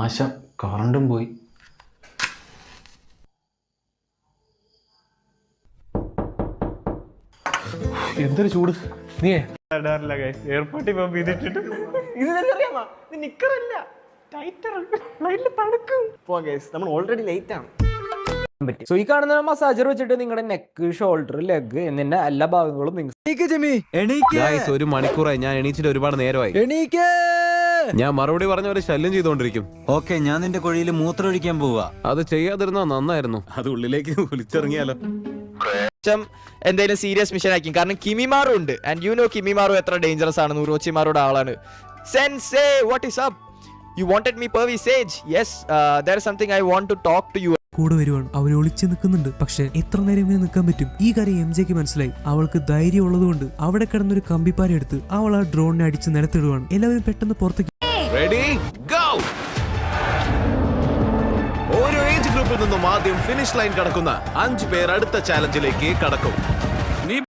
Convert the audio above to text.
നാശം, കറണ്ടും പോയി. എന്തൊരു ചൂട്. നീയേ എയർപോർട്ടിൽ പോകുമ്പോ ഇതിട്ടിട്ട് ഇതിനറിയാമോ, ഇത് നിക്കറല്ല, ടൈറ്റർ. ഫ്ലൈറ്റിൽ തണുക്കും. പോവാം ഗൈസ്, നമ്മൾ ഓൾറെഡി ലേറ്റ് ആണ്. സോ ഈ കാണുന്ന മസാജർ വെച്ചിട്ട് നിങ്ങളുടെ നെക്ക്, ഷോൾഡർ, ലെഗ് എന്നിന്റെ എല്ലാ ഭാഗങ്ങളും ഒരു മണിക്കൂറായി ഞാൻ എണീച്ചിട്ട്, ഒരുപാട് നേരമായി. ഞാൻ മറുപടി പറഞ്ഞ ഒരു ശല്യം ചെയ്തോണ്ടിരിക്കും. ഓക്കെ, ഞാൻ നിന്റെ കുഴിയിൽ മൂത്രം ഒഴിക്കാൻ പോവാ. അത് ചെയ്യാതിരുന്നാ നന്നായിരുന്നു. അത് ഉള്ളിലേക്ക് ഒലിച്ചിറങ്ങിയാലോ. എന്തായാലും സീരിയസ് മിഷൻ ആയിരിക്കും, കാരണം കിമിമാറു ഉണ്ട്. ആൻഡ് യു നോ കിമിമാറു എത്ര ഡേഞ്ചറസ് ആണ്. ഉറോച്ചിമാരുടെ ആളാണ്. സെൻസേ, what is up? You wanted me pervy sage? Yes, there is something I want to talk to you. കൂടെ വരുവാണ്. അവൻ ഒളിച്ചു നിൽക്കുന്നുണ്ട്. പക്ഷെ എത്ര നേരം ഇങ്ങനെ നിൽക്കാൻ പറ്റും? ഈ കാര്യം എംജെക്ക് മനസ്സിലായി. അവൾക്ക് ധൈര്യം ഉള്ളതുകൊണ്ട് അവിടെ കിടന്നൊരു കമ്പിപ്പാര എടുത്ത് അവൾ ആ ഡ്രോണിനെ അടിച്ച് നിലത്തിടുവാണ്. എല്ലാവരും പെട്ടെന്ന് പുറത്തേക്ക്. Ready go. ഓരോ ഏജ് ഗ്രൂപ്പിൽ നിന്നും ആദ്യം ഫിനിഷ് ലൈൻ കടക്കുന്ന 5 പേർ അടുത്ത ചാലഞ്ചിലേക്ക് കടക്കും.